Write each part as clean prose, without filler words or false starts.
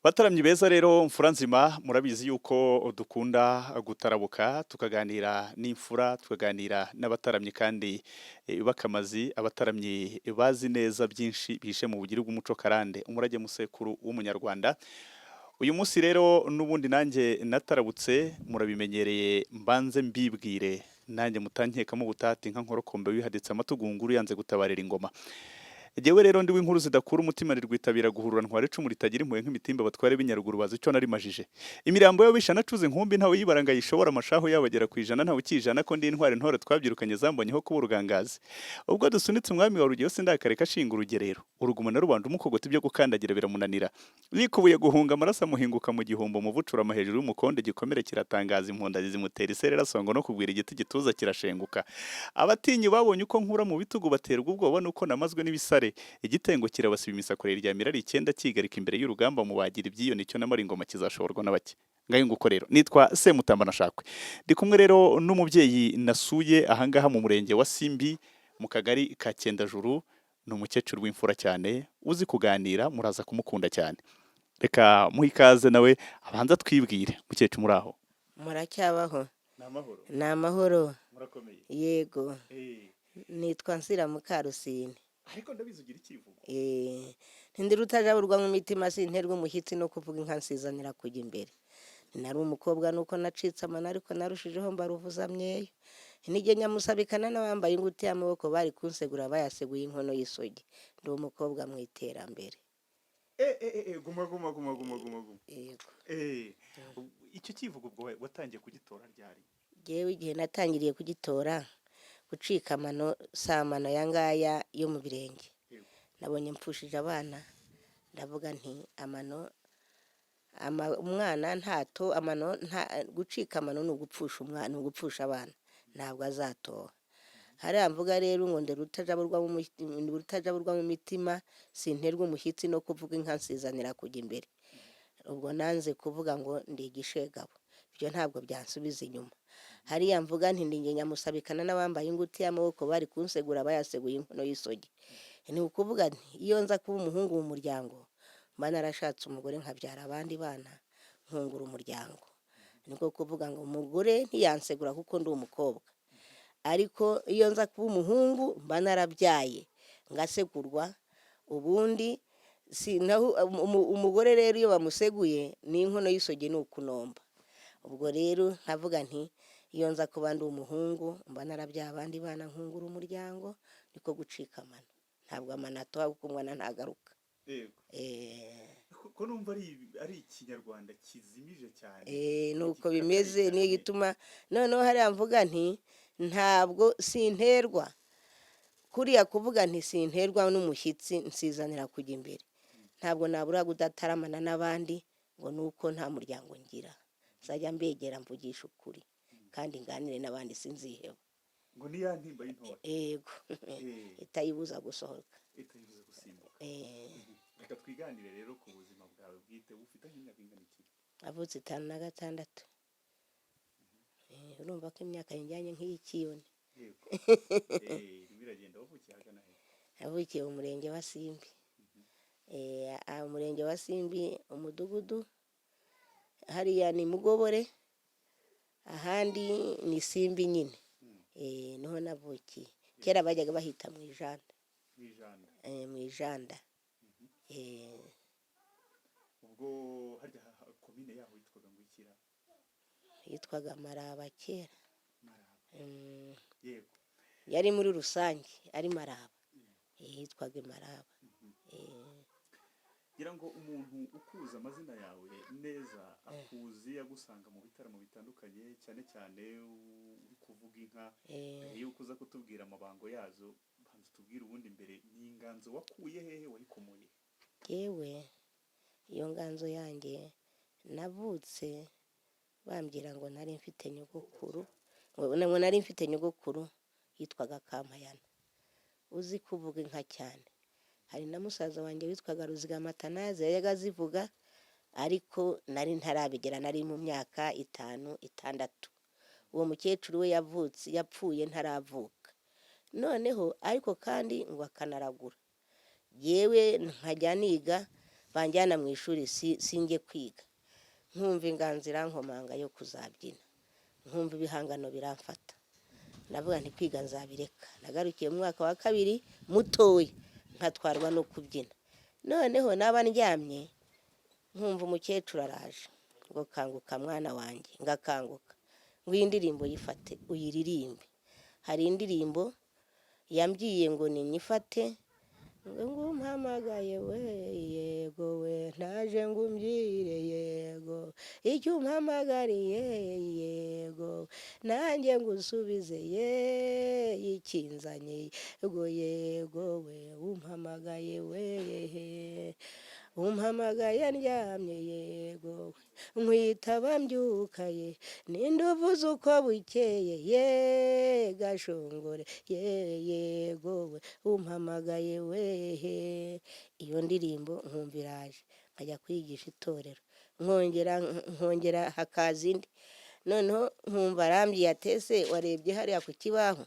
Bataramyi beza rero mfura nzima murabizi yuko dukunda gutarabuka tukaganira n'imfura tukaganira n'abataramyi kandi bakamazi abataramyi bazi neza byinshi bihishe mu bugiri bw'umuco karande umurage musekuru w'umunyarwanda. Uyu munsi rero n'ubundi nanjye natarabutse murabimenyereye mbanze mbibwire nanjye mutankekamo ubutati nka nkorokombe wihaditse amatugunguru yanze gutabarira ingoma. Jewe rero ndi w'inkuru zidakura umutima nirwitabira guhurura ntware icumu ritagira impuhwe nk'imitimba batware b'inyaruguru bazi icyo nari majije. Imirambo yo bishana cuze nkumbi ntawe yibaranga yishobora amashaho yabagera kwijana ntawe ukijana ko ndi intware ntore twabyirukanye zambonyeho kuba urugangazi. Ubwo dusunitse umwami wa rugiyo sindakareka ashinga urugerero. Uruguma na rubanda umukogota ibyo gukandagira biramunanira. Yikubuye guhunga amaraso amuhinguka mu gihombo mu bucurama hejuru y'umukonde gikomere kiratangaza impunda zimutera iserera songo no kugwira igiti gituza kirashenguka. Abatinyi babonye uko nkura mu bitugu baterwa ubwoba nuko namazwe n'ibisare. Igitengo kirabasiba imisakorera ryamira ari 9 kigarika imbere y'urugamba mubagira ibyiyo nicyo namara ingoma kizashoborwa n'abake. Ngayo nguko rero nitwa Semutamba nashakwe. Ndi kumwe rero n'umubyeyi nasuye ahangaha mu murenge wa Simbi mu kagari ka Cyendajuru n'umukecuru w'imfura cyane uzi kuganira muraza kumukunda cyane. Reka muhikaze nawe abanza twibwire mukecuru muraho. Muracyabaho. Namahoro. Namahoro. Murakomeye. Yego. Nitwa Nsira Mukarusine. Ariko ndabizi ugira ikivugo. Ntindi rutajaburwa mu mitima sinterwa umushyitsi no kuvuga inka nsizanira kujya imbere. Nari umukobwa nuko nacitse amana ariko narushijeho mbaruvuza myeyo. Nige nyamusabikana n'abambaye ingutiya amaboko bari kunsegura bayaseguye inkono y'isogi. Ndi umukobwa mu iterambere. Guma. Yego. Icyo kivugo ubwo watangiye kugitora ryari? Jewe igihe natangiriye kugitora gucika amano samano yangaya yo mu birenge. Nabonye mpfushije abana ndavuga nti amano umwana ntato amano gucika amano n'ugupfusha umwana n'ugupfusha abana ntabwo azatoha. Hari amvuga rero ngo rutajaburwa mu mitima sinterwa umushyitsi no kuvuga inka nsizanira kujya imbere. Ubwo nanze kuvuga ngo ndi igishegabo ibyo ntabwo byansubiza inyuma. Hariya mvuga nti ndi nyamusabikana n'abambaye ingutiya amaboko bari kunsegura bayaseguye inkono y'isogi. Ni ukuvuga nti iyo nza kuba umuhungu mu muryango mba narashatse umugore nkabyara abandi bana nkungura umuryango. Niko kuvuga ngo umugore ntiyansegura kuko ndi umukobwa. Ariko iyo nza kuba umuhungu mba narabyaye ngasegurwa ubundi naho umugore rero iyo bamuseguye ni inkono y'isogi ni ukunomba. Ubwo rero nkavuga nti iyo nza kuba ndi umuhungu mba narabyaye abandi bana nkungura umuryango niko gucika amano. Ntabwo amano atoha kuko umwana ntagaruka. Yego. Ko numva ari ikinyarwanda kizimije cyane. Nuko bimeze niyo gituma noneho hariya mvuga nti ntabwo sinterwa kuriya kuvuga nti sinterwa n'umushyitsi nsizanira kujya imbere. Ntabwo nabura gudataramana n'abandi ngo nuko nta muryango ngira. Zajya mbegera mvugisha ukuri kandi nganire n'abandi sinziheba. Ngo ni ya ntimba y'intore. Yego. Itayibuza gusohoka. Itayibuza gusimbuka. Reka twiganire rero ku buzima bwawe bwite ufite imyaka ingana iki? Avutse 56. Urumva ko imyaka yinjyanye nk'iy'ikiyoni. Yego. Biragenda wavukiye hagana he? Avukiye mu murenge wa Simbi. Umurenge wa Simbi umudugudu hariya ni Mugobore ahandi ni Simbi nyine. Niho navukiye. Kera bajyaga bahita mu ijanda. Mu ijanda. Ubwo harya komine yaho yitwaga ngo ikira? Yitwaga Maraba kera. Maraba. Yego. Yari muri rusange ari Maraba. Yitwaga Maraba. Gira ngo umuntu ukuza amazina yawe neza akuzi yagusanga mu bitaramo bitandukanye cyane cyane uri kuvuga inka iyo ukuza kutubwira amabango yazo banza tubwire ubundi mbere ni inganzo wakuye hehe wayikomoye? Yewe iyo nganzo yanjye navutse bambwira ngo nari mfite nyogokuru ngo nari mfite nyogokuru yitwaga Kampayana uzi kuvuga inka cyane. Hari na musaza wanjye witwaga Ruzigamatanaze yaga zivuga ariko nari ntarabigera nari mu myaka 5, 6. Uwo mukecuru we yapfuye ntaravuka. Noneho ariko kandi ngo akanaragura. Yewe nkajya niga banjyana mu ishuri sinjye kwiga, nkumva inganzira nkomanga yo kuzabyina, nkumva ibihangano biramfata, navuga nti kwiga nzabireka. Nagarukiye mu mwaka wa kabiri mutoya nkatwarwa no kubyina, noneho naba ndyamye nkumva umukecuru araje ngo kanguka mwana wanjye, ngakanguka ngo iyi ndirimbo yifate uyiririmbe. Hari indirimbo yambwiye ngo ninyifate, ngo umpamagaye we yego we ntaje ngo umbyire yego, icyo umpamagariye yego nanjye ngusubize ye, ikinzanye yego yego we umpamagaye we, umpamagaye ndyamye yego nkwitaba mbyuka ye, ninde uvuze uko bukeye ye gashongore ye yego we umpamagaye we. Iyo ndirimbo nkumva iraje nkajya kwigisha itorero, nkongera hakaza indi, noneho nkumva arambwiye ati ese warebye hariya ku kibaho?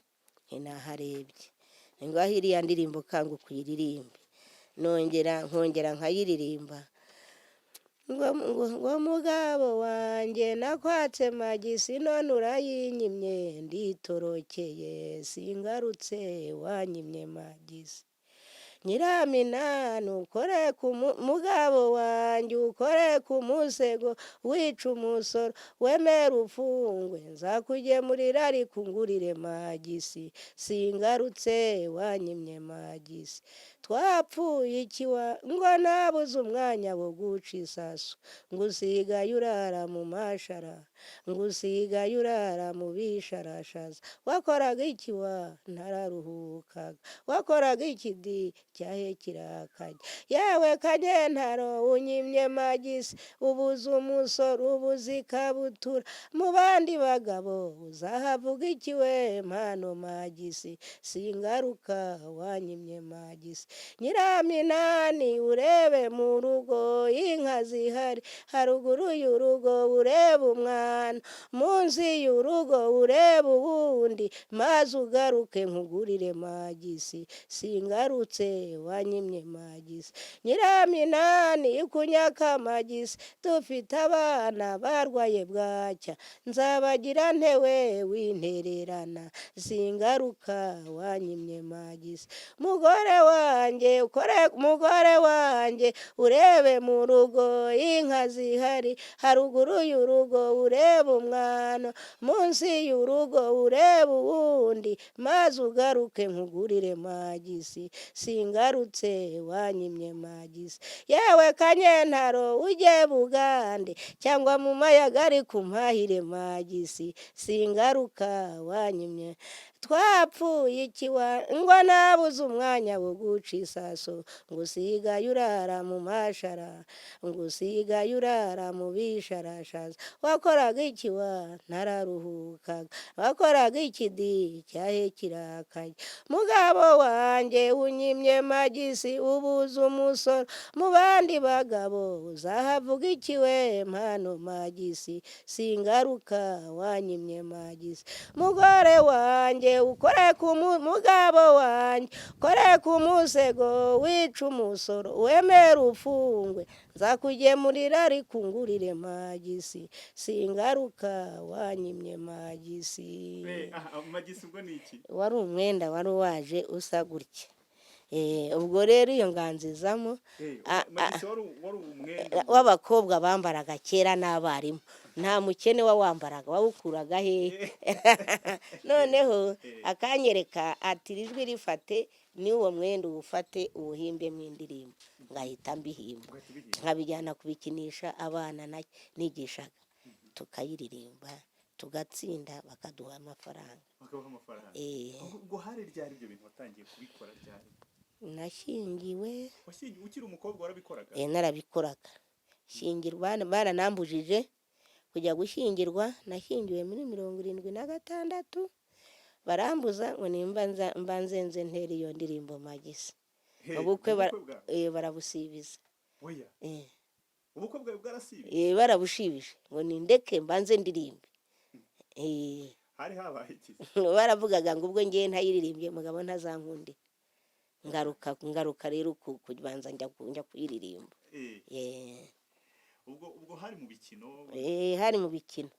Naharebye. Ngaho iriya ndirimbo kanguka uyiririmbe. nkongera nkayiririmba, ngo mugabo wanjye nakwatse magisi none urayinyimye, nditorokeye singarutse wanyimye magisi. Nyiraminani ukore ku mugabo wanjye ukore ku musego wica umusoro, wemera ufungwe nzakugemurira ariko ungurire magisi, singarutse wanyimye magisi. Twapfuye ikiwa ngo nabuze umwanya wo guca isaso, ngo usigaye urara mu mashara, ngo usigaye urara mu bisharashaza. Wakoraga ikiwa ntararuhukaga, wakoraga ikidi cyahe kirakajya, yewe kanyentaro unyimye magisi, ubuze umusoro ubuze ikabutura, mu bandi bagabo uzahavuga ikiwe mpano magisi, singaruka wanyimye magisi. Nyiraminani urebe mu rugo inka zihari, haruguru y'urugo urebe umwana, munsi y'urugo urebe uwundi, maze ugaruke nkugurire magisi, singarutse wanyimye magisi. Nyiraminani ikunyaka magisi, dufite abana barwaye bwacya, nzabagira ntewe wintererana, singaruka wanyimye magisi. Mugore wanjye urebe mu rugo inka zihari, haruguru y'urugo urebe umwana, munsi y'urugo urebe uwundi, maze ugaruke nkugurire magisi, singarutse wanyimye magisi. Yewe kanyentaro ujye Bugande cyangwa mu mayaga ariko umpahire magisi, singaruka wanyimye. Twapfuye ikiwa ngo nabuze umwanya wo guca isaso, ngo usigaye urara mu mashara, ngo usigaye urara mu bisharashaza. Wakoraga ikiwa ntararuhukaga, wakoraga ikidi cyahe kirakajya, mugabo wanjye unyimye magisi, ubuze umusoro, mu bandi bagabo uzahavuga ikiwe mpano magisi, singaruka wanyimye magisi. Mugore wanjye ukore ku mugabo wanjye ukore ku musego wica umusoro, wemera ufungwe nzakugemurira ariko ungurire magisi, singaruka wanyimye magisi. magisi ubwo ni iki? Wari umwenda wari waje usa gutya. Ubwo rero iyo nganzizamo magisi wari umwenda w'abakobwa bambaraga kera n'abarimu, nta mukene wawambaraga, wawukuraga hehe? Noneho akanyereka ati ijwi rifate n'uwo mwenda uwufate uwuhimbemo indirimbo, ngahita mbihimba nkabijyana kubikinisha abana nigishaga, tukayiririmba tugatsinda bakaduha amafaranga. ubwo hari ryari ibyo bintu watangiye kubikora ryari? Nashyingiwe. Ukiri umukobwa warabikoraga? Narabikoraga. Baranambujije kujya gushyingirwa, nashyingiwe muri 76, barambuza ngo nimba mbanze ntere iyo ndirimbo magisi. Ubukwe barabusibiza. Oya. Ubukwe bwawe bwarasibiye? Barabushibije ngo nindeke mbanze ndirimbe. Hari habaye iki? Baravugaga ngo ubwo ngiye ntayiririmbye mugabo ntazankundira. ngaruka rero kubanza njya kuyiririmba. Eh, ubwo hari mu bikino. Hari mu bikino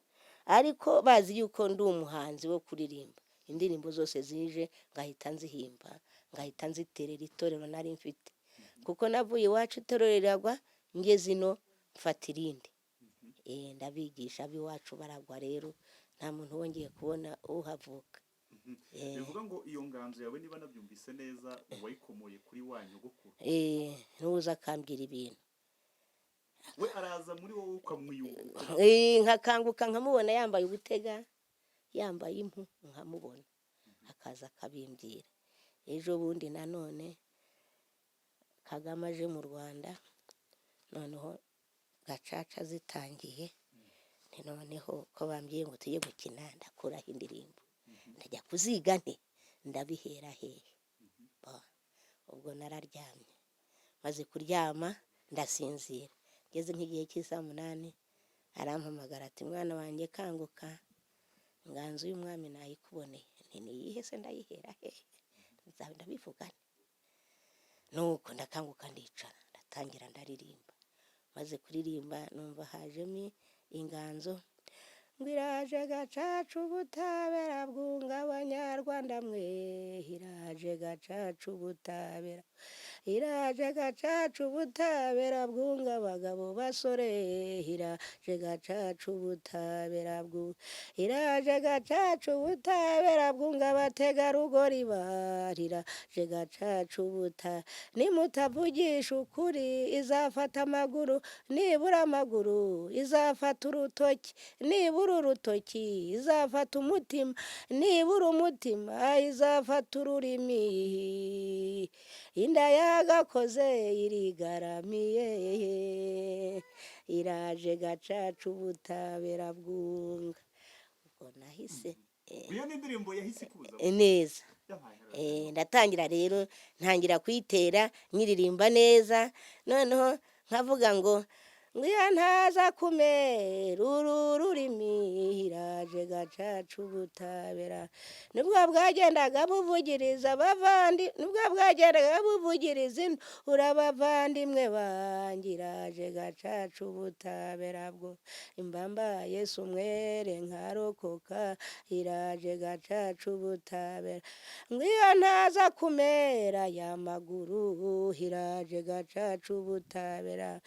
ariko bazi yuko ndi umuhanzi wo kuririmba, indirimbo zose zije ngahita nzihimba, ngahita nziterera itorero nari mfite, kuko navuye iwacu itorero riragwa, ngeze ino mfata irindi. Ndabigisha ab'iwacu baragwa rero nta muntu wongeye kubona uhavuka. bivuga ngo iyo nganzo yawe niba nabyumvise neza wayikomoye kuri wa nyogokuru. Ntuza akambwira ibintu, we araza muri wowe ukamwiyuka. nkakanguka nkamubona yambaye ubutega, yambaye impu, nkamubona akaza akabimbwira. Ejo bundi nanone Kagame aje mu Rwanda, noneho gacaca zitangiye, noneho ko bambwiye ngo tujye gukina, ndakuraho indirimbo ndajya kuziga nte, ndabihera hehe. Ubwo nararyamye, maze kuryama ndasinzira, ngeze nk'igihe cy'isaa 8 arampamagara ati mwana wanjye kanguka, inganzo y'umwami nayikuboneye. Nti niyihe se, ndayihera hehe, ndabivuga nte. Nuko ndakanguka ndicara ndatangira ndaririmba, maze kuririmba numva hajemo inganzo ngo iraje gacaca ubutabera bwunga abanyarwanda mwe, iraje gacaca ubutabera, iraje gacaca ubutabera bwunga abagabo basore, iraje gacaca ubutabera bwunga, iraje gacaca ubutabera bwunga abategarugori barira, iraje gacaca ubutabera, nimutavugisha ukuri izafata amaguru, nibura amaguru izafata urutoki, nibura urutoki izafata umutima, nibura umutima izafata ururimi, inda yagakoze irigaramiye, iraje gacaca ubutabera bwunga. Ubwo nahise iyo ni indirimbo yahise ikuza neza. Ndatangira rero ntangira kuyitera nyiririmba neza, noneho nkavuga ngo iyo ntaza kumera uru rurimi, iraje gacaca ubutabera, nibwo bwagendaga buvugiriza nibwo bwagendaga buvugiriza urabavandimwe banjye, iraje gacaca ubutabera bwo imbamba Yesu umwere nkarokoka, iraje gacaca ubutabera, ngo iyo ntaza kumera ya maguru, iraje gacaca ubutabera,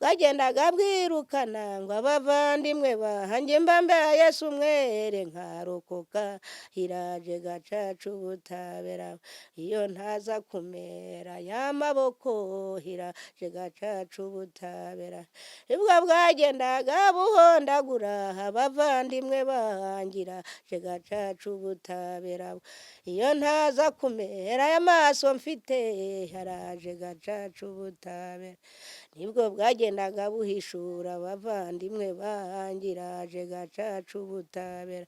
bwagendaga bwirukana ngo abavandimwe banjye mbambe Yesu umwere nkarokoka, iraje gacaca ubutabera, iyo ntaza kumera ya maboko, iraje gacaca ubutabera, ibwo bwagendaga buhondagura abavandimwe banjye, iraje gacaca ubutabera, iyo ntaza kumera y'amaso mfite, iraje gacaca ubutabera, nibwo bwagendaga buhishura abavandimwe banjye, iraje gacaca ubutabera,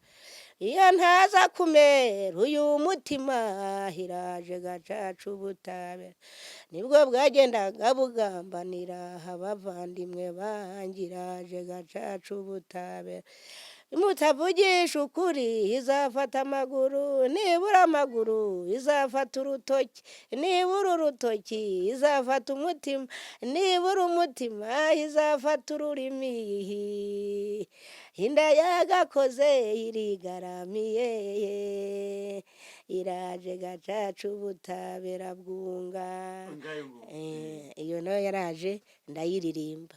iyo ntaza kumera uyu mutima, iraje gacaca ubutabera, nibwo bwagendaga bugambanira abavandimwe banjye, iraje gacaca ubutabera, mutavugisha ukuri izafata amaguru, nibura amaguru izafata urutoki, nibura urutoki izafata umutima, nibura umutima izafata ururimi, inda yagakoze irigaramiye, iraje gacaca ubutabera bwunga. Iyo nayo yaraje ndayiririmba,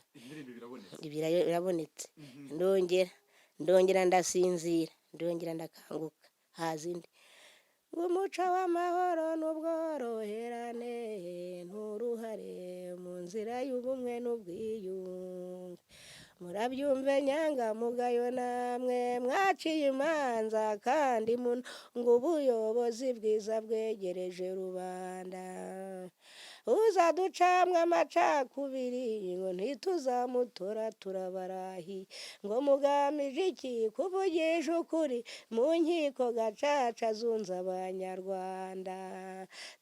birabonetse, ndongera ndasinzira, ndongera ndakanguka, haza indi ngo umuco w'amahoro n'ubworoherane n'uruhare mu nzira y'ubumwe n'ubwiyunge, murabyumve nyangamugayo namwe mwaciye imanza kandi ngo ubuyobozi bwiza bwegereje rubanda, uzaducamwa amacakubiri ngo ntituzamutora turabarahi ngo mugamije iki kuvugisha ukuri mu nkiko gacaca zunze abanyarwanda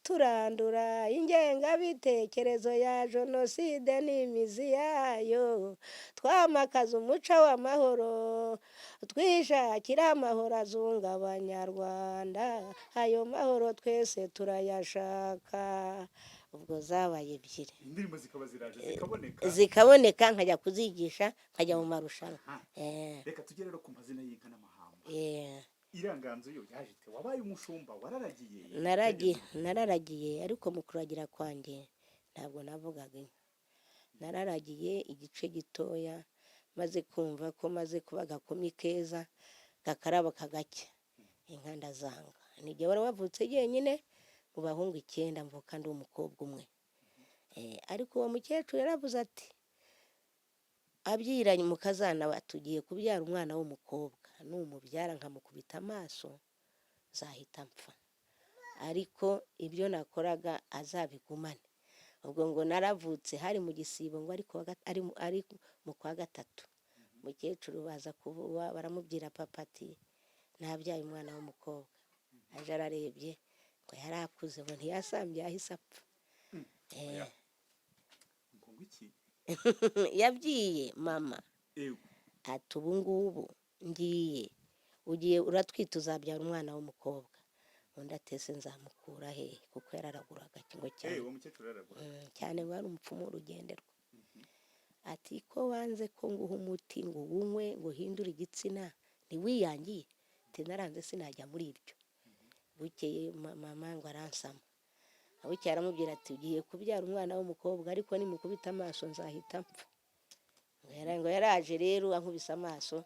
turandura ingengabitekerezo ya jenoside n'imizi yayo twamakaza umuco w'amahoro twishakira amahoro azunga abanyarwanda ayo mahoro twese turayashaka ubwo zabaye ebyiri indirimbo zikaba ziraje zikaboneka zikaboneka nkajya kuzigisha nkajya mu marushanwa reka tugere rero ku mazina y'inka n'amahamba Eh, iriya nganzo yo yaje ite wabaye umushumba wararagiye nararagiye ariko mu kuragira kwanjye ntabwo navugaga inka nararagiye igice gitoya maze kumva ko maze kuba agakumi keza gakaraba kagacya inka ndazanga nijye wari wavutse jyenyine mu bahungu 9 mvuka ndi umukobwa umwe ariko uwo mukecuru yaravuze ati abyiranye umukazana tugiye kubyara umwana w'umukobwa numubyara nkamukubita amaso zahita mpfa ariko ibyo nakoraga azabigumane ubwo ngo naravutse hari mu gisibo ngo ari mu kwa gatatu mukecuru baza kuvuga baramubwira papa ati nabyaye umwana w'umukobwa aje ararebye ngo yarakuze ngo ntiyasambye yahise apfa yabwiye mama ati ubu ngubu ngiye ugiye uratwita uzabyara umwana w'umukobwa undi atese nzamukura he kuko yararaguraga ngo cyane ngo ari umupfumu w'urugenderwa ati ko wanze ko nguha umuti ngo uwunywe ngo uhindure igitsina ntiwiyangiye naranze sinajya muri ibyo bukeye mama ngo aransama bukeye aramubwira ati ugiye kubyara umwana w'umukobwa ariko nimukubita amaso nzahita mpfa ngo yaraje rero ankubise amaso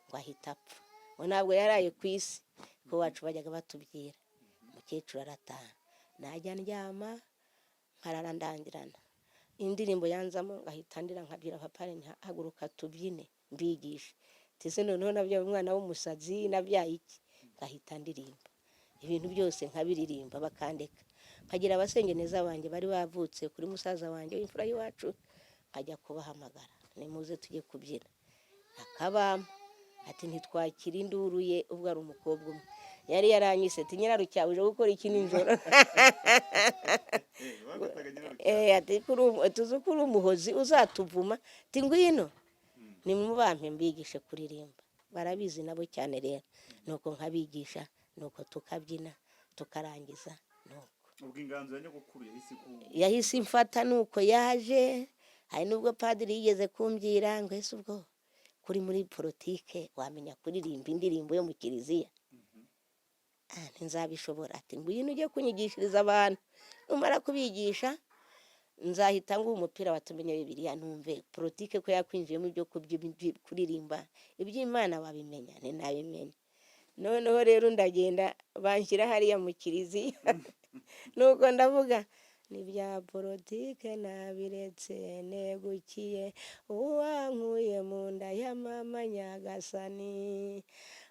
ngo ahita apfa ngo ntabwo yaraye ku isi ko wacu bajyaga batubwira umukecuru arataha najya ndyama nkarara ndangirana indirimbo yanzamo ngahita ndira nkabwira papa haguruka tubyine mbigisha tese noneho nabyaye umwana w'umusazi nabyaye iki ngahita ndirimba ibintu byose nkabiririmba bakandeka nkagira abasengeneza banjye bari bavutse kuri musaza wanjye w'imfura y'iwacu nkajya kubahamagara nimuze tujye kubyina akabama ati ntitwakira induru ye ubwo ari umukobwa umwe yari yaranyise ati nyirarucyawe uje gukora iki nijoro ati tuzi ko uri umuhozi uzatuvuma ati ngwino nimubampe mbigishe kuririmba barabizi nabo cyane rero nuko nkabigisha nuko tukabyina tukarangiza nuko ubwo inganzo ya nyogokuru yahise imfata nuko yaje hari nubwo padiri yigeze kumbwira ngo ese ubwo kuri muri politike wamenya kuririmba indirimbo yo mu kiliziya nzabishobora ati ngwino ujye kunyigishiriza abantu numara kubigisha nzahita nguha umupira watumenya Bibiliya numve politike ko yakwinjiyemo ibyo kuririmba iby'Imana wabimenya nabimenya noneho rero ndagenda banshyira hariya mu kiliziya nuko ndavuga n'ibya politike nabiretse negukiye uwankuye mu nda ya mama Nyagasani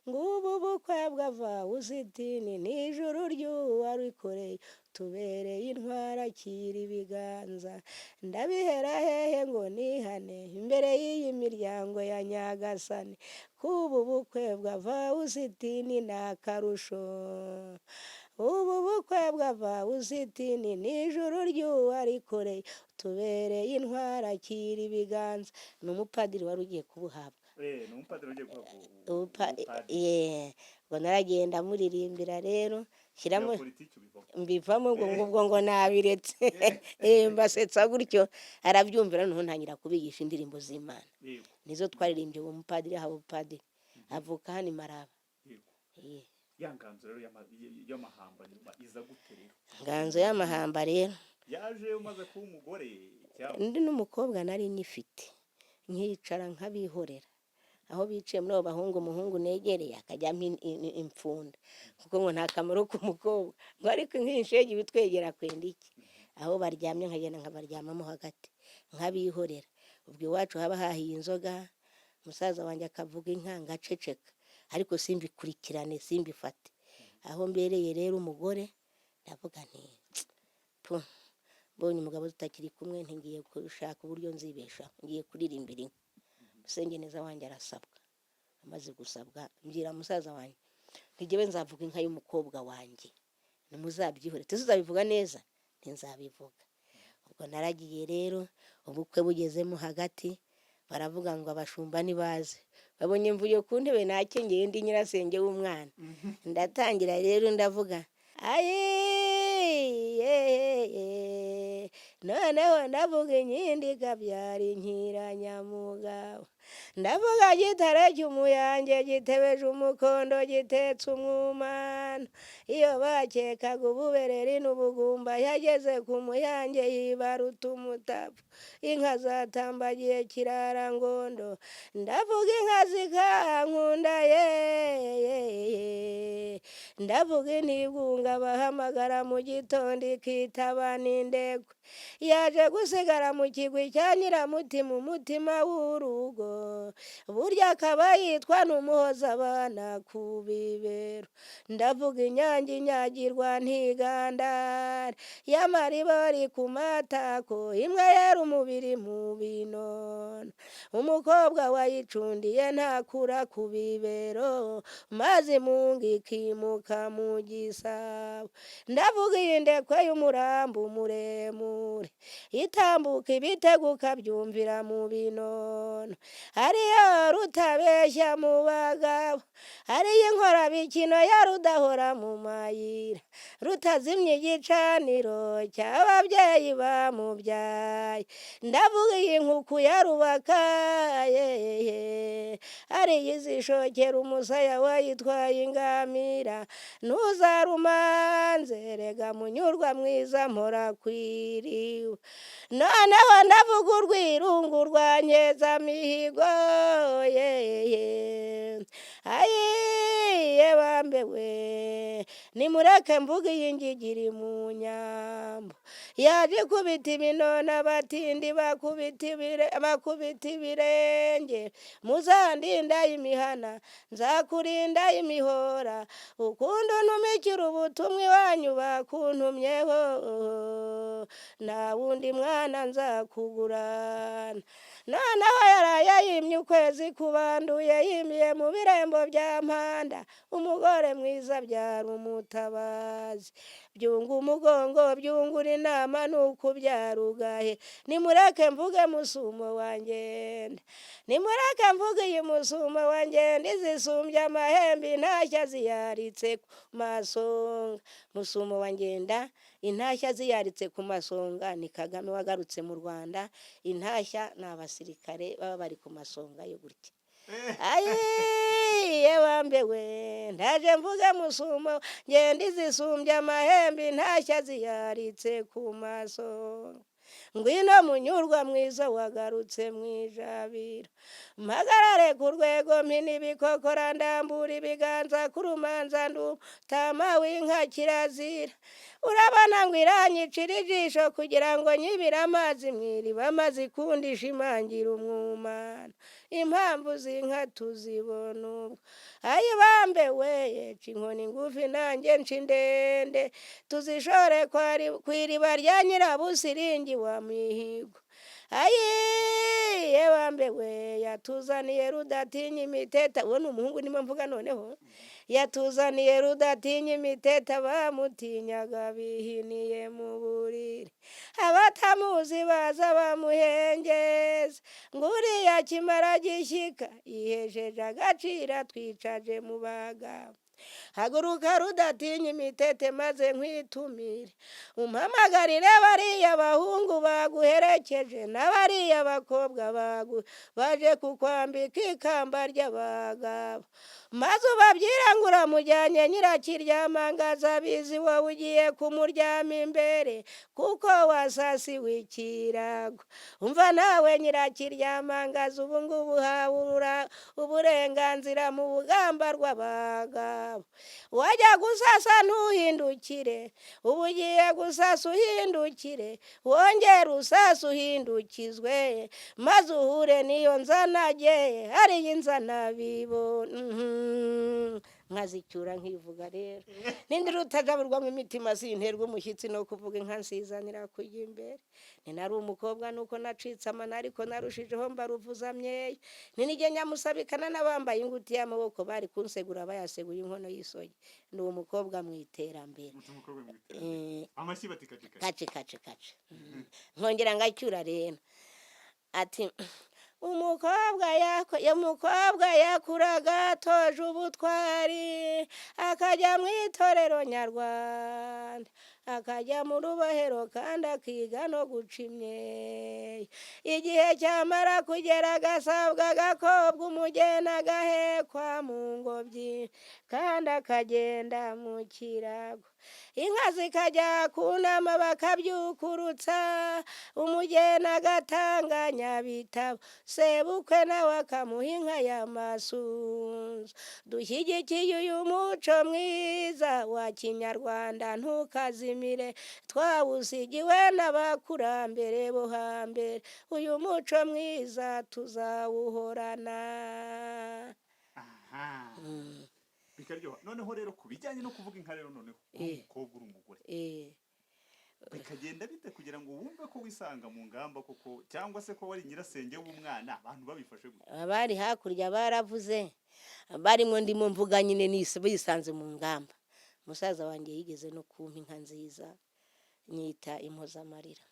ngubu bukwe bw'avawuzitini n'ijuru ry'uwarikoreye tubereye intwara akira ibiganza ndabihera hehe ngo nihane imbere y'iyi miryango ya Nyagasani kubu bukwe bw'avawuzitini ni akarusho ubu bukwe bw'avawuzitini n'ijuru ry'uwarikoreye tubereye intwara akira ibiganza ni umupadiri wari ugiye kubuhabwa ngo naragenda muririmbira rero shyiramo mbivamo ngo nabiretse mbasetsa gutyo arabyumvira noneho ntangira kubigisha indirimbo z'Imana nizo twaririmbye uwo mupadiri aho upadiri avuka hano i Maraba ya nganzo rero y'amahamba iza gute rero nganzo y'amahamba rero yaje umaze kuba umugore ndi n'umukobwa nari nifite nkicara nkabihorera aho biciye muri abo bahungu umuhungu negereye akajyamo impfunda kuko ngo nta kamaro k'umukobwa ngo ariko nk'inshege bitwegera kwenda iki aho baryamye nkagenda nkabaryamamo hagati nkabihorera ubwo iwacu haba hahiye inzoga musaza wanjye akavuga inka ngaceceka ariko simbikurikirane simbifate aho mbereye rero umugore ndavuga nti mbonye umugabo tutakiri kumwe ntigiye gushaka uburyo nzibeshaho, ngiye kuririmbira inka. Musengeneza wanjye arasabwa, amaze gusabwa mbwira musaza wanjye ntigewe nzavuga inka y'umukobwa wanjye, ntimuzabyihore, tuzabivuga neza, ntinzabivuga. Ubwo naragiye rero, ubukwe bugezemo hagati, baravuga ngo abashumba nibaze, babonye mvuye ku ntebe nakengeye ndi nyirasenge w'umwana. Ndatangira rero ndavuga ayi noneho ndavuga inkindi ikabyara inkiranyamugabo, ndavuga gitare cy'umuyange gitebeje umukondo gitetse umwumano, iyo bakekaga ububereri n'ubugumba yageze ku muyange yibaruta umutavu, inka zatambagiye kirarangondo, ndavuga inka zikankunda ndavuga intigunga bahamagara mu gitondo ikitaba n'indekwe, yaje gusigara mu kigwi cya Nyiramutima umutima w'urugo, burya akaba yitwa n'umuhoza abana ku bibero, ndavuga inyange inyagirwa ntigandara, y'amaribori ku matako, imwe yera umubiri mu binono, umukobwa wayicundiye ntakura ku bibero, maze imunga ikimuka mu gisabo, ndavuga iyi ndekwe y'umurambo muremure, itambuka ibitego ukabyumvira mu binono, ariyo rutabeshya mu bagabo, ariyo inkorabikino ya rudahora mu mayira, rutazimya igicaniro cy'ababyeyi bamubyaye, ndavuga iyi nkuku ya rubakaye, ariyo izishokera umusaya wayitwaye ingamira, ntuzarumanze rega munyurwa mwiza mpora kwiriwe, noneho ndavuga urwirungu rwa Nkeza-mihigo ayiye bambewe, nimureke mvuga iyi ngigiri mu nyambo, yaje kubita ibinono abatindi bakubita ibirenge, muzandinda imihana nzakurinda imihora, ukundi untumikira ubutumwa iwanyu bakuntumyeho, nta wundi mwana nzakugurana. Noneho yaraye yimye ukwezi kubanduye, yimiye mu birembo bya Mpanda, umugore mwiza abyara umutabazi, byunga umugongo byungura inama n'ukubyara ugahe, nimureke mvuge musumo wa Ngenda, nimureke mvuge iyi musumo wa Ngenda, izisumbye amahembe intashya ziyaritse ku masonga, musumo wa Ngenda intashya ziyaritse ku masonga, ni Kagame wagarutse mu Rwanda, intashya ni abasirikare baba bari ku masonga yo gutya. Ayiye bambewe, ndaje mvuge musumo Ngenda, izisumbye amahembe intashya ziyaritse ku masonga, ngwino munyurwa mwiza wagarutse mwijabiro, mpagarare ku rwego mpina ibikokora ndambura ibiganza ku rumanza ndutama w'inka kirazira, urabona ngo iranyicira ijisho kugira ngo nyibire amazi mw'iriba, maze ikundi ishimangira umwumano, impamvu z'inka tuzibona ubwo, ayibambewe ca inkoni ngufi nanjye nca indende, tuzishore ku iriba rya Nyirabusiringi wa Mihigo, ayiye bambewe, yatuzaniye rudatinya imiteta, uwo ni umuhungu ndimo mvuga noneho, yatuzaniye rudatinya imiteta, bamutinyaga bihiniye mu buriri, abatamuzi baza bamuhengeza, nguriya kimara gishyika yihejeje agaciro atwicaje mu bagabo, haguruka rudatinya imitete maze nkwitumire, umpamagarire bariya bahungu baguherekeje n'abariya bakobwa baje kukwambika ikamba ry'abagabo, maze ubabwire ngo uramujyanye Nyirakiryamangaza abizi wowe ugiye kumuryama imbere, kuko wasasiwe ikirago, umva nawe Nyirakiryamangaza ubu ngubu uhawe uburenganzira mu bugamba rw'abagabo, wajya gusasa ntuhindukire, ubu ugiye gusasa uhindukire, wongere usasa uhindukizwe, maze uhure n'iyo nzanage, hariyo inzanabibo nkazicyura nkivuga rero nindi rutajaburwamo imitima sinterwa umushyitsi no kuvuga inka nsizanira kujya imbere ni nari umukobwa nuko nacitse amana ariko narushijeho mbaruvuza myeyo ni nijye nyamusabikana n'abambaye ingutiya y'amaboko bari kunsegura bayaseguye inkono y'isogi ni umukobwa mu iterambere amashyi bati kaci kaci kaci kaci nkongera ngacyura rero ati umukobwa yakuraga atoje ubutwari akajya mu itorero nyarwanda akajya mu rubohero kandi akiga no guca imyeyo igihe cyamara kugera agasabwa agakobwa umugeni agahekwa mu ngobyi kandi akagenda mu kirago inka zikajya kunama bakabyukurutsa umugeni agatanga nyabitabo sebukwe nawe akamuha inka y'amasunzu dushyigikiye uyu muco mwiza wa kinyarwanda ntukazimire twawusigiwe n'abakurambere bo hambere uyu muco mwiza tuzawuhorana. bikaryoha. Noneho rero ku bijyanye no kuvuga inka rero noneho umukobwa uri umugore bikagenda bite kugira ngo wumve ko wisanga mu ngamba koko cyangwa se ko wari nyirasenge w'umwana abantu babifashe gute? Abari hakurya baravuze barimo ndimo mvuga nyine bisanze mu ngamba. Musaza wanjye yigeze no kumpa inka nziza nyita impozamarira.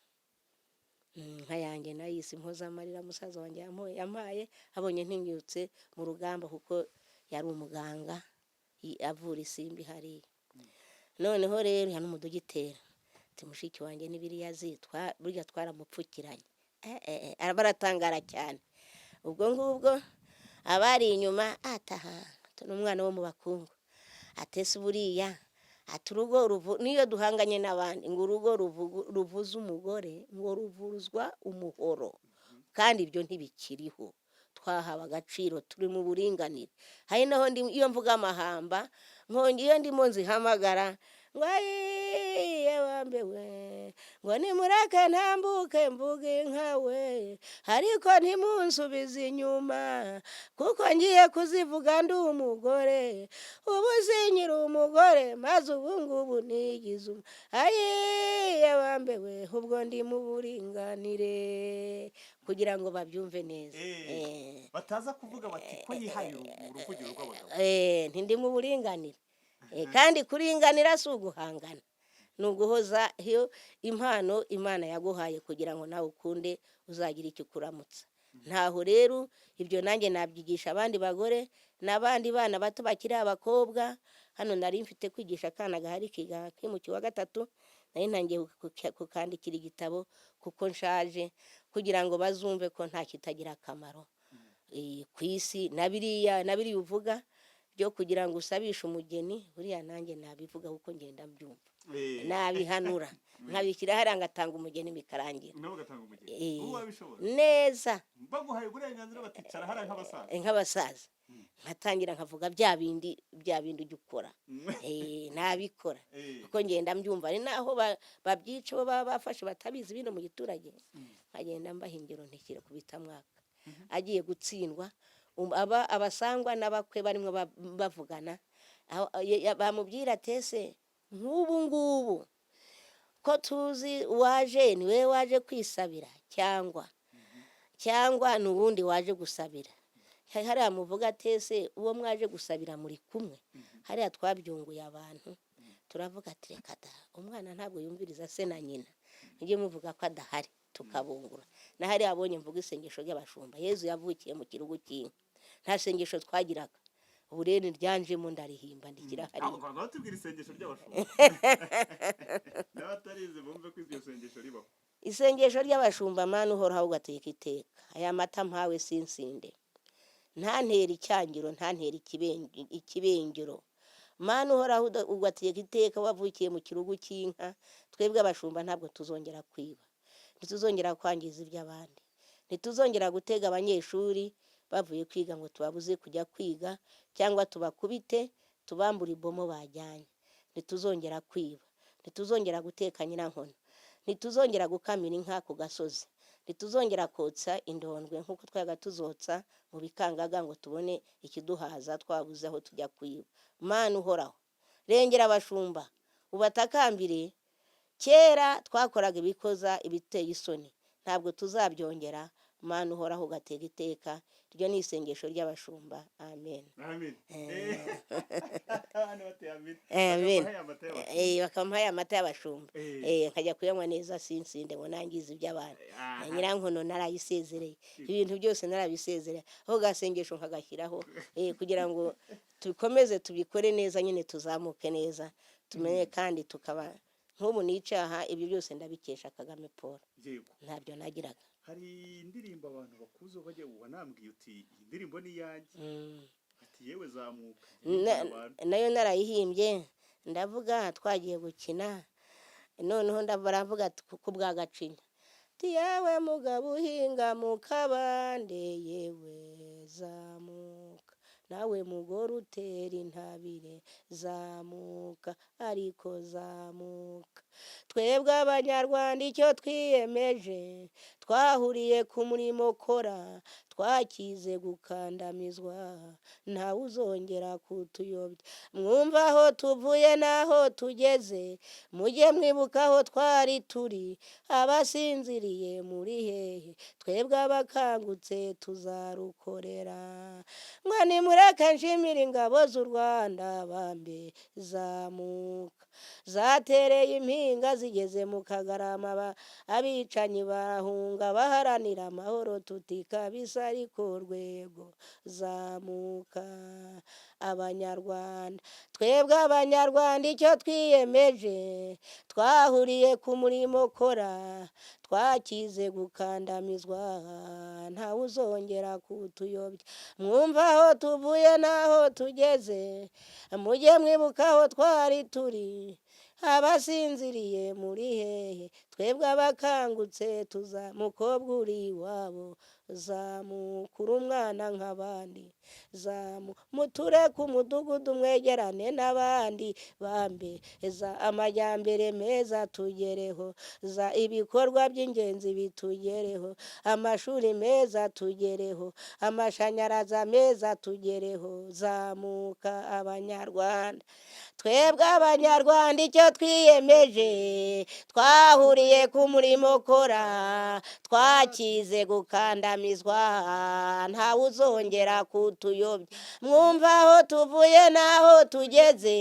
Inka yanjye nayise impozamarira musaza wanjye yampaye abonye ntinyutse mu rugamba kuko yari umuganga avura isimbi hariya. Noneho rero ya n'umudogiteri ati mushiki wanjye n'ibiriya zitwa burya twaramupfukiranye baratangara cyane. Ubwo ngubwo abari inyuma ataha n'umwana wo mu bakungu atese buriya ati urugo niyo duhanganye n'abandi ngo urugo ruvuza umugore ngo ruvuzwa umuhoro kandi ibyo ntibikiriho. Twahawe agaciro turi mu buringanire. Hari naho iyo mvuga amahamba nkongeye ndimo nzihamagara ngo ayiye wambewe ngo nimureke ntambuke mvuge nkawe ariko ntimunsubize inyuma kuko ngiye kuzivuga ndi umugore ubu sinyiri umugore maze ubu ngubu nigize ayiye wambewe ubwo ndi mu buringanire kugira ngo babyumve neza. Bataza kuvuga bati ko yihaye uruvugiro rw'abagabo. Ntindi mu buringanire. Kandi kuringanira si uguhangana ni uguhoza impano Imana yaguhaye kugira ngo nawe ukunde uzagira icyo ukuramutsa. Ntaho rero ibyo nanjye nabyigisha abandi bagore n'abandi bana bato bakiri abakobwa. Hano nari mfite kwigisha akana gahari kimuki wa gatatu nari ntangiye kukandikira igitabo kuko nshaje kugira ngo bazumve ko nta kitagira akamaro ku isi nabiriya uvuga byo kugira ngo usabishe umugeni buriya nanjye nabivuga kuko ngenda mbyumva nabihanura nkabikira hari ngatanga umugeni bikarangira neza baguhaye uburenganzira baticara hari nk'abasaza nkatangira nkavuga bya bindi ujya ukora nabikora kuko ngenda mbyumva ari naho babyica bo baba bafashe batabizi bino mu giturage nkagenda mbaha ingero ntikire kubita mwaka agiye gutsindwa abasangwa n'abakwe barimo bavugana bamubwira tese nk'ubu ngubu ko tuzi waje ni we waje kwisabira cyangwa ni ubundi waje gusabira. Hariya muvuga tese uwo mwaje gusabira muri kumwe hariya twabyunguye abantu turavuga ati reka da umwana ntabwo yumviriza se na nyina njye muvuga ko adahari tukabungura na hariya abonye mvuga isengesho ry'abashumba Yezu yavukiye mu kirugu cy'inka nta sengesho twagiraga ubu rero ryanjemo ndarihimba ndikira hariya. Abo tubwira isengesho ry'abashumba n'abatarize bumve ko iryo sengesho ribaho. Isengesho ry'abashumba mana uhoraho ugateka iteka aya mata mpawe sinsinde ntantera icyangiro ntantera ikibengero mana uhoraho ugateka iteka wavukiye mu kirugu cy'inka twebwe abashumba ntabwo tuzongera kwiba ntituzongera kwangiza iby'abandi ntituzongera gutega abanyeshuri bavuye kwiga ngo tubabuze kujya kwiga cyangwa tubakubite tubambura ibomo bajyanye ntituzongera kwiba ntituzongera guteka nyirankono ntituzongera gukamira inka ku gasozi ntituzongera kotsa indondwe nk'uko twaga tuzotsa mu bikangaga ngo tubone ikiduhaza twabuze aho tujya kwiba. Mana uhoraho, rengera abashumba ubatakambire. Kera twakoraga ibikoza ibiteye isoni, ntabwo tuzabyongera. Mana uhoraho ugatega iteka. Iryo ni isengesho ry'abashumba. Amen. Amen. Amen. Bakamuhaye amata y'abashumba. Nkajya kuyanywa neza sinsinde ngo nangize iby'abantu. Nyirankono narayisezereye, ibintu byose narabisezereye, aho gasengesho nkagashyiraho kugira ngo tukomeze tubikore neza, nyine tuzamuke neza, tumenye kandi tukaba nk'ubu nicaha. Ibyo byose ndabikesha Kagame Paul, ntabyo nagiraga. Hari indirimbo abantu bakuze bajya wanambwiye uti iyi ndirimbo ni iyanjye, ati yewe zamuka. Nayo narayihimbye, ndavuga twagiye gukina, noneho baravuga ku bwa Gacinya, ati yewe mugabo uhinga mu kabande, yewe zamuka, nawe mugore utera intabire, zamuka ariko zamuka. Twebwe Abanyarwanda icyo twiyemeje, twahuriye ku murimo kora, twakize gukandamizwa, ntawe uzongera kutuyobya. Mwumva aho tuvuye n'aho tugeze, mujye mwibuka aho twari turi, abasinziriye muri hehe, twebwe abakangutse tuzarukorera. Ngo nimureke nshimire ingabo z'u Rwanda, bambe zamuka, zatereye impinga zigeze mu Kagarama, abicanyi barahunga baharanira amahoro, tuti kabisa ariko rwego zamuka. Abanyarwanda, twebwe Abanyarwanda icyo twiyemeje, twahuriye ku murimo kora, twakize gukandamizwa, ntawe uzongera kutuyobya. Mwumva aho tuvuye n'aho tugeze, mujye mwibuka aho twari turi, abasinziriye muri hehe, twebwe abakangutse mukobwa uri iwabo, zamukura umwana nk'abandi, muture ku mudugudu mwegerane n'abandi, bambe amajyambere meza tugereho, ibikorwa by'ingenzi bitugereho, amashuri meza tugereho, amashanyarazi meza tugereho, zamuka Abanyarwanda. Twebwe Abanyarwanda icyo twiyemeje, twahuriye ku murimo kora, twakize gukandamizwa, ntawe uzongera kutuyobya. Mwumva aho tuvuye n'aho tugeze,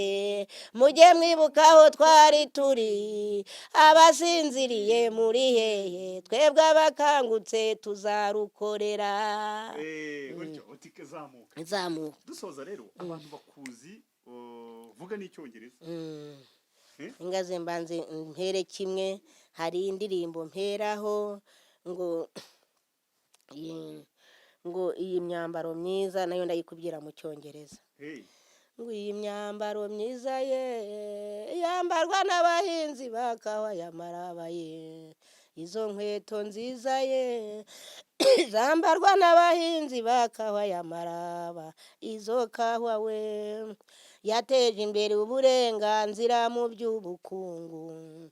mujye mwibuka aho twari turi, abasinziriye muri hehe, twebwe abakangutse tuzarukorera. Zamuka. Dusoza rero, abantu bakuzi vuga n'icyongereza. Ingaze mbanze mpere kimwe, hari indirimbo mperaho ngo iyi myambaro myiza, nayo ndayikubwira mu cyongereza. Ngo iyi myambaro myiza ye yambarwa n'abahinzi ba kawa y'amaraba ye, izo nkweto nziza ye zambarwa n'abahinzi ba kawa y'amaraba, izo kawa we yateje imbere uburenganzira mu by'ubukungu,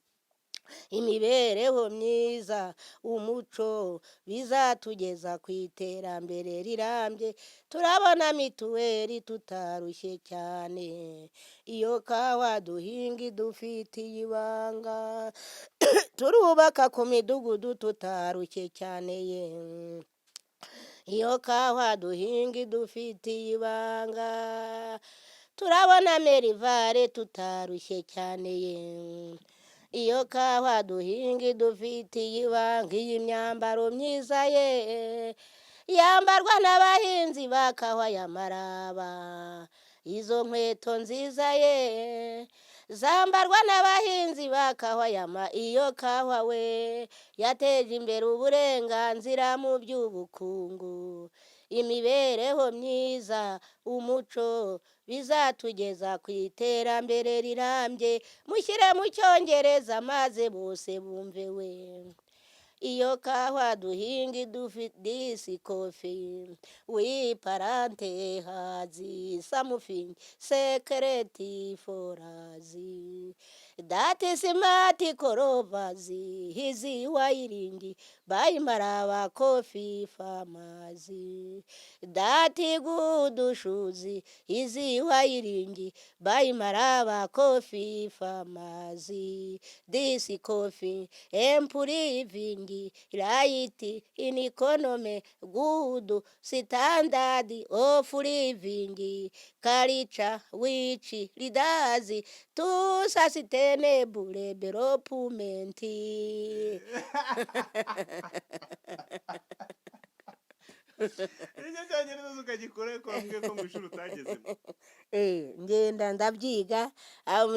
imibereho myiza, umuco, bizatugeza ku iterambere rirambye. Turabona mituweli tutarushye cyane, iyo kawa duhinga idufitiye ibanga, turubaka ku midugudu tutarushye cyane ye, iyo kawa duhinga idufitiye ibanga, turabona merivare tutarushye cyane ye, iyo kawa duhinga idufitiye ibanga. Iyi myambaro myiza ye yambarwa n'abahinzi ba kawa y'amaraba, izo nkweto nziza ye zambarwa n'abahinzi ba kawa iyo kawa we yateje imbere uburenganzira mu by'ubukungu, imibereho myiza, umuco, bizatugeza ku iterambere rirambye. Mushyire mu cyongereza maze bose bumve we. Iyo kawa duhinga this coffee, we plant has something secret for us. That is Mati Korovazi, Hizi Wairingi, by Marava Coffee Pharmacy. That good shuzi, Hizi Wairingi, by Marava Coffee Pharmacy. This coffee, improving, right in economy, good standard of living, culture which leaders to sustainable development. nicyo cyongereza ukagikora ko wambwiye ko mu ishuri utagezemo. Ngenda ndabyiga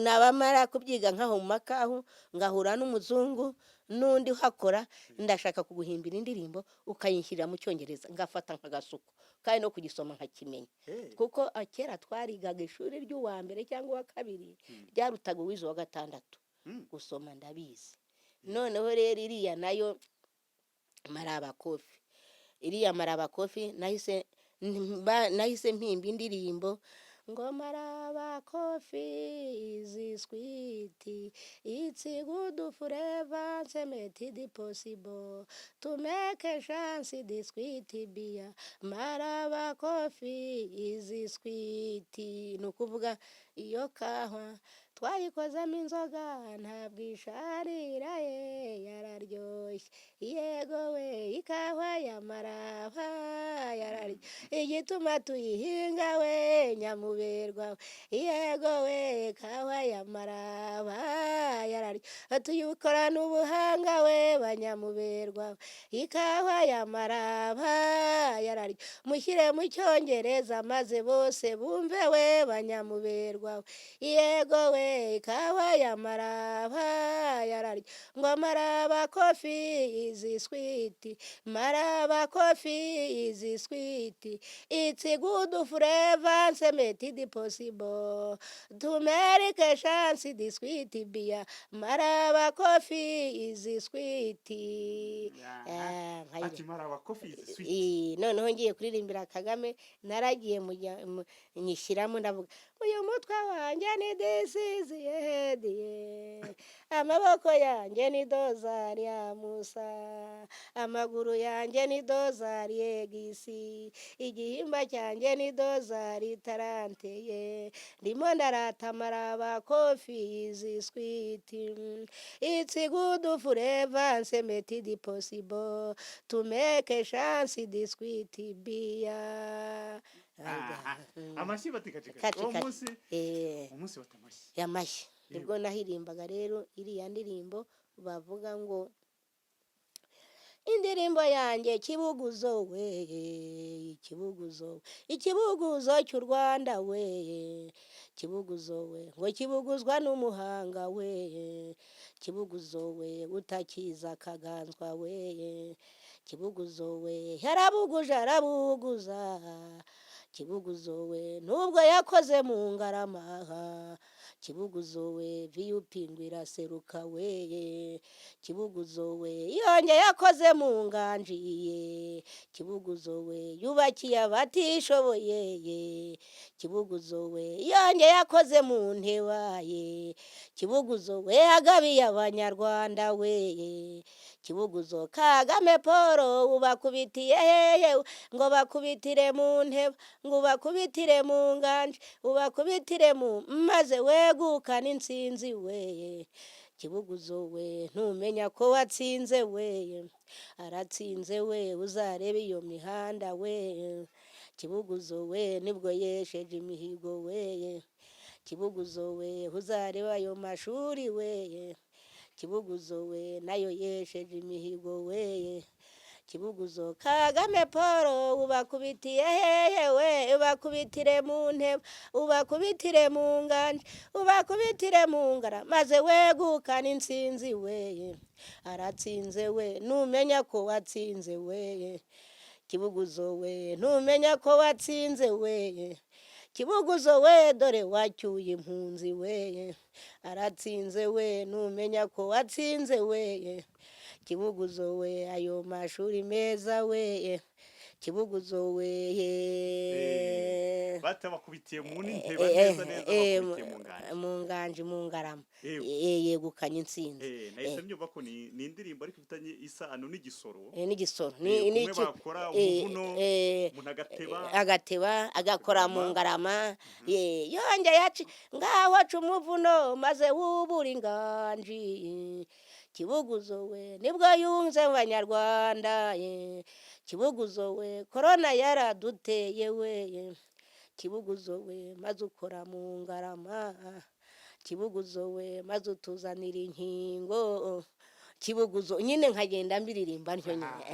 nabamara kubyiga nkaho mu makahu ngahura n'umuzungu n'undi uhakora ndashaka kuguhimbira indirimbo ukayinshyirira mu cyongereza ngafata nk'agasuku kandi no kugisoma nkakimenya kuko kera twarigaga ishuri ry'uwa mbere cyangwa uwa kabiri ryarutaga uwize wa gatandatu gusoma ndabizi. Noneho rero iriya nayo Maraba Coffee, iriya Maraba Coffee nahise mpimba indirimbo ngo Maraba Coffee is sweet, it's good forever, make it possible to make a chance this sweet beer. Maraba Coffee is sweet. Ni ukuvuga iyo kahwa twayikozemo inzoga ntabwo isharira yararyoshye, yego we ikahwa ya Maraba yararyoshye, igituma tuyihinga we Nyamuberwa, yego we kahwa ya Maraba yararyoshye, tuyikorana ubuhanga we Banyamuberwa, ikahwa ya Maraba yararyoshye, mushyire mu cyongereza maze bose bumve we Banyamuberwa, yego we kahwa ya Maraba yararyoshye, ngo Maraba Coffee is sweet, Maraba Coffee is sweet, it's good forever, make it possible to make a chance this sweet beer. Maraba Coffee is sweet. ati Maraba Coffee is sweet. Noneho ngiye kuririmbira Kagame naragiye nyishyiramo ndavuga uyu mutwe wanjye ni disizi yediye, amaboko yanjye ni dozari ya Musa, amaguru yanjye ni dozari yegisi, igihimba cyanjye ni dozari taranteye, ndimo ndarata Maraba Coffee is sweet, it's good forever, make it possible to make a chance this sweet beer. Amashyi batikacika uwo munsi batamashyi yamashyi nibwo nahirimbaga rero iriya ndirimbo bavuga ngo indirimbo yanjye Kibuguzo we, ikibuguzo cy'u Rwanda we, Kibuguzo we ngo kibuguzwa n'umuhanga we, Kibuguzo we utakiza akaganzwa we, Kibuguzo we yarabuguje arabuguza, Kibuguzo we nubwo yakoze mu Ngarama, Kibuguzo we viyupingwa iraseruka we, Kibuguzo we yongeye yakoze mu Nganji, Kibuguzo we yubakiye abatishoboye, Kibuguzo we yongeye yakoze mu Nteba ye, Kibuguzo we yagabiye Abanyarwanda we, Kibuguzo Kagame Paul ubakubitiye hehe ngo bakubitire mu Nteba, ngo ubakubitire mu Nganji, ubakubitire mu maze wegukana intsinzi we, Kibuguzo we ntumenya ko watsinze we, aratsinze we uzarebe iyo mihanda we, Kibuguzo we nibwo yesheje imihigo we, Kibuguzo we uzareba ayo mashuri we, Kibuguzo we nayo yesheje imihigo we, Kibuguzo Kagame Paul ubakubitiye hehe we, ubakubitire mu Nteba, ubakubitire mu Nganji, ubakubitire mu Ngara maze wegukana intsinzi we, aratsinze we numenya ko watsinze we, Kibuguzo we numenya ko watsinze we, Kibuguzo we dore wacyuye impunzi we, aratsinze we numenya ko watsinze we, Kibuguzo we ayo mashuri meza we, Kibuguzo we data bakubitiye mu n'inteba neza neza bakubitiye mu nganje. mu nganje mu ngarama Yego. yegukanye intsinzi nahise mbyumva ko ni indirimbo ariko ifitanye isano n'igisoro. n'igisoro kumwe bakora umuvuno umuntu agateba agakora mu ngarama yongeye yaci ngaho aca umuvuno maze wubura inganji Kibuguzo we nibwo yunze mu banyarwanda Kibuguzo we korona yaraduteye we Kibuguzo we maze ukora mu ngarama Kibuguzo we maze utuzanira inkingo Kibuguzo nyine nkagenda mbiririmba ntyo nyine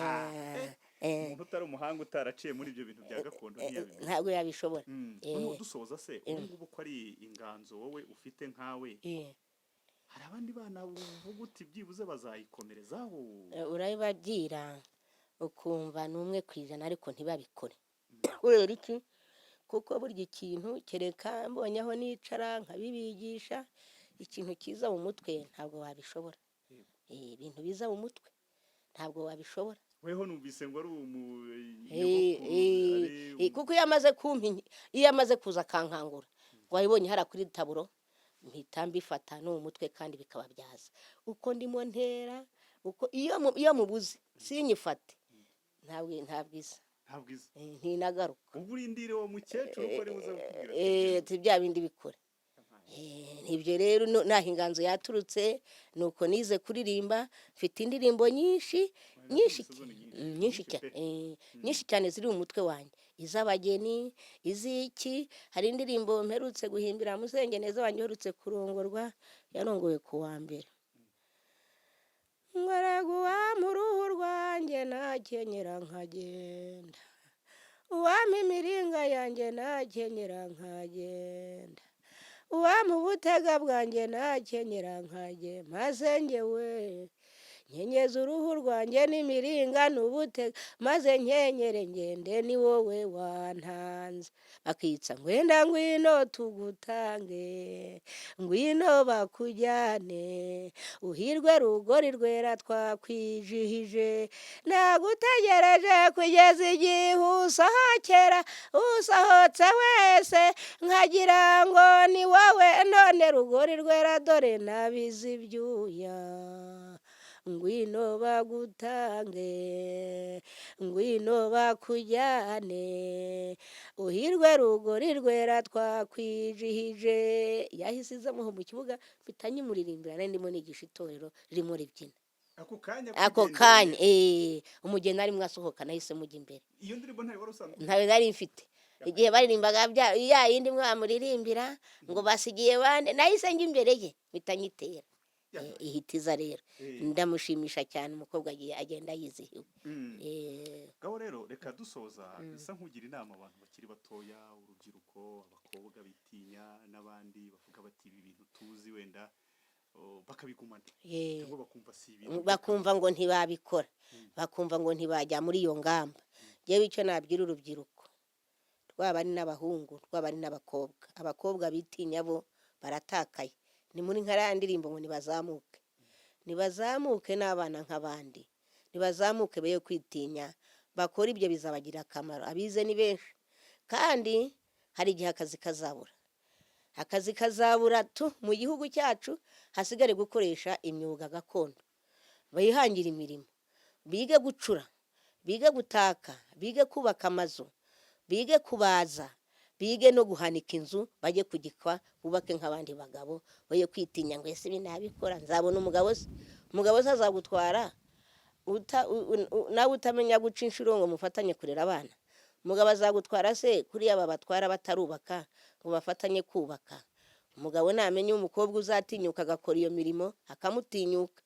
umuntu utari umuhanga utaraciye muri ibyo bintu bya gakondo ntiyabimenya. ntabwo yabishobora. dusoza se ubu ngubu ko ari inganzo wowe ufite nkawe hari abandi bana uvuga uti byibuze bazayikomerezaho? Urabibabwira ukumva n'umwe ku ijana ariko ntibabikore kubera iki? Kuko burya ikintu kereka mbonye aho nicara nkabibigisha ikintu kiza mu mutwe ntabwo wabishobora. Ibintu biza mu mutwe ntabwo wabishobora. weho numvise ngo ari kuko iyo amaze kuza akankangura wabibonye hara kuri taburo mpita mbifata no mu mutwe kandi bikababyaza uko ndimo ntera uko iyo mubuze sinyifate ntabwo isa ntinagaruka. ubwo urindire uwo mukecuru uko ari buze kukubwira bya bindi bikore. Ibyo rero naho inganzo yaturutse nuko nize kuririmba mfite indirimbo nyinshi cyane ziri mu mutwe wanjye iz'abageni iz'iki. Hari indirimbo mperutse guhimbira musengeneza wanjye uherutse kurongorwa yarongowe ku wa mbere ngaraguwa mu ruhu rwanjye nakenyera nkagenda uwampa imiringa yanjye nakenyera nkagenda uwampa ubutega bwanjye nakenyera nkagenda maze njyewe nkenyeza uruhu rwanjye n'imiringa n'ubutega maze nkenyere ngende ni wowe wantanze. Bakitsa ngwenda ngwino tugutange ngwino bakujyane uhirwe rugori rwera twakwijihije nagutegereje kugeza igihe usohotse wese nkagira ngo ni wowe none rugori rwera dore nabize ibyuya ngwino bagutange ngwino bakujyane uhirwe rugori rwera twakwijihije. Yahise izamuho mu kibuga mpitanye umuririmbira nari ndimo nigisha itorero ririmo ribyina ako kanya umugeni arimo asohoka nahise mujya imbere. iyo ndirimbo ntawe nari mfite igihe baririmbaga ya yindi mwamuririmbira ngo basigiye bande nahise njya imbere ye mpitanyitera ihitiza rero ndamushimisha cyane umukobwa agenda yizihiwe. ngaho rero reka dusoza bisa nk'ugira inama abantu bakiri batoya urubyiruko abakobwa bitinya n'abandi bavuga bati ibi bintu tuzi wenda bakabigumana cyangwa bakumva si ibintu bakumva ngo ntibabikora bakumva ngo ntibajya muri iyo ngamba. Yewe icyo nabwira urubyiruko rwaba ari n'abahungu rwaba ari n'abakobwa abakobwa bitinya bo baratakaye ni muri nkara ndirimbo ngo nibazamuke n'abana nk'abandi nibazamuke be kwitinya bakora ibyo bizabagira akamaro. Abize ni benshi kandi hari igihe akazi kazabura mu gihugu cyacu hasigare gukoresha imyuga gakondo bihangira imirimo bige gucura bige gutaka bige kubaka amazu bige kubaza bige no guhanika inzu bajye kugikwa bubake nk'abandi bagabo baye kwitinya ngo ese binabikora nzabona umugabo se azagutwara nawe utamenya guca inshuro ngo mufatanye kurera abana. Umugabo azagutwara se kuri aba batwara batarubaka ngo bafatanye kubaka. Umugabo namenye umukobwa uzatinyuka agakora iyo mirimo akamutinyuka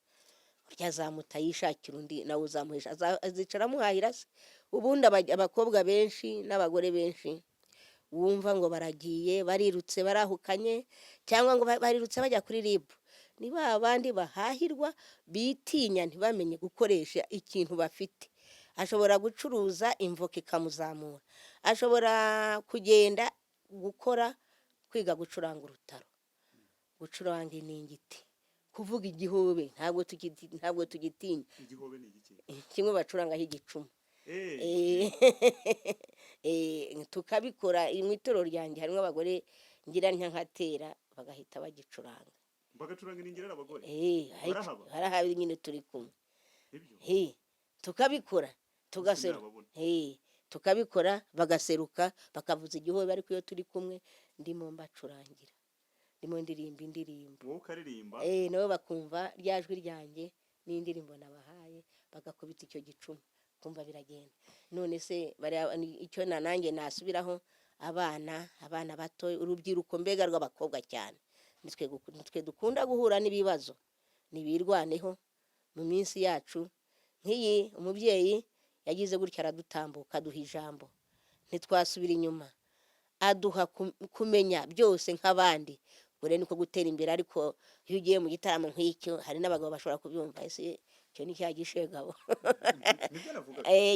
urya azamuta yishakira undi nawe uzamuhisha azicara muhahira se. Ubundi abakobwa benshi n'abagore benshi wumva ngo baragiye barirutse barahukanye cyangwa ngo barirutse bajya kuri RIB niba abandi bahahirwa bitinya ntibamenye gukoresha ikintu bafite. Ashobora gucuruza imvoka ikamuzamura ashobora kugenda kwiga gucuranga urutaro gucuranga iningiti kuvuga igihobe ntabwo tugitinya igihobe ni igiki kimwe bacurangaho igicuma tukabikora mu itorero ryanjye harimo abagore ngira nkatera bagahita bagicuranga. bagacuranga iningiri abagore barahaba nyine turi kumwe. ibyo Tukabikora tugaseruka, tukabikora bagaseruka bakavuza igihobe, ariko iyo turi kumwe ndimo mbacurangira, ndimo ndirimba indirimbo, wowe ukaririmba nabo bakumva rya jwi ryanjye n'indirimbo nabahaye, bagakubita icyo gicuma kumva biragenda. None se icyo nanjye nasubiraho, abana bato, urubyiruko mbega rw'abakobwa cyane, nitwe dukunda guhura n'ibibazo, nibirwaneho mu minsi yacu nk'iyi. Umubyeyi yagize gutya aradutambuka, aduha ijambo, ntitwasubira inyuma, aduha kumenya byose nk'abandi. Bure niko gutera imbere. Ariko iyo ugiye mu gitaramo nk'icyo, hari n'abagabo bashobora kubyumva, ese icyo ni cya gishegabo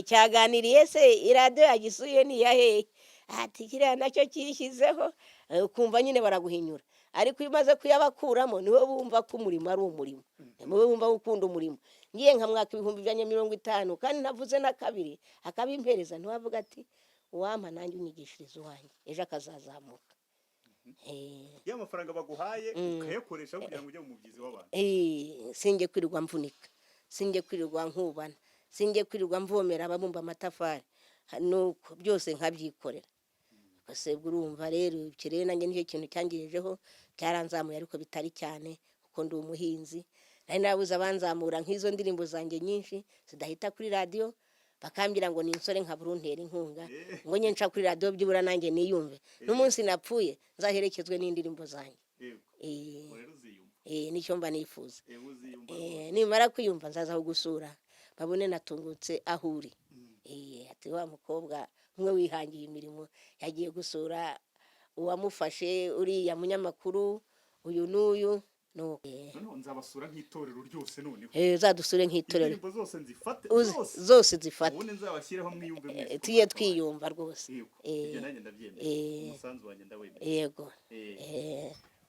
cyaganiriye se iradiyo yagisuye ni iya hehe, ati kiriya nacyo kishyizeho, ukumva nyine baraguhinyura. Ariko iyo umaze kuyabakuramo niwe bumva ko umurimo ari umurimo, niwe bumva ukunda umurimo. Ngiye nkamwaka 50 kandi navuze na kabiri akabimpereza, ntiwavuga ati uwampa nanjye unyigishiriza uwanjye, ejo akazazamuka. ya mafaranga baguhaye ukayakoresha kugira ngo ujye mu mubyizi w'abantu. Singe kwirirwa mvunika, singe kwirirwa nkubana, singe kwirirwa mvomera ababumba amatafari, nuko byose nkabyikorera. Basebwe urumva rero ikirere nanjye nicyo kintu cyangirijeho, cyaranzamuye ariko bitari cyane kuko ndi umuhinzi. Nari nabuze abanzamura nk'izo ndirimbo zanjye nyinshi zidahita kuri radio, bakambira ngo ninsore nka Buruntera inkunga, ngo nye nca kuri radio byibura nanjye niyumve. N'umunsi napfuye nzaherekezwe n'indirimbo zanjye. Nicyo mba nifuza. Nimara kwiyumva nzaza kugusura, babone natungutse ahuri. Ati wa mukobwa umwe wihangiye imirimo yagiye gusura uwamufashe uriya munyamakuru uyu n'uyu. Nzabasura nk'itorero ryose noneho. Zadusure nk'itorero. Indirimbo zose nzifate zose zifate. Ubundi nzabashyiraho mwiyumve mwese. Tuye twiyumva rwose. Ibyo nanjye ndabyemera. Umusanzu wanjye ndawemera. Yego.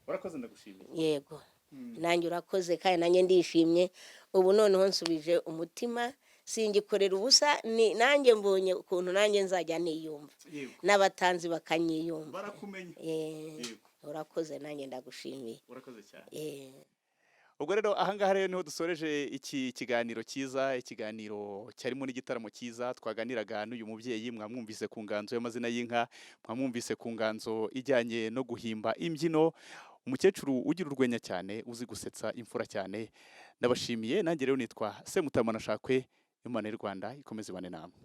Urakoze ndagushimiye. Yego. Nanjye urakoze kandi nanjye ndishimye. Ubu noneho nsubije umutima, singikorera ubusa, nanjye mbonye ukuntu nanjye nzajya niyumva, n'abatanzi bakanyiyumva. Barakumenya. Urakoze nanjye ndagushimiye. Urakoze cyane. Ubwo rero ahangaha rero niho dusoreje iki kiganiro cyiza, ikiganiro cyarimo n'igitaramo cyiza. Twaganiraga n'uyu mubyeyi, mwamwumvise ku nganzo y'amazina y'inka, mwamwumvise ku nganzo ijyanye no guhimba imbyino. Umukecuru ugira urwenya cyane, uzi gusetsa imfura cyane. Ndabashimiye. Nanjye rero nitwa Semutamana Shakwe. Imana y'u Rwanda ikomeze ibane namwe.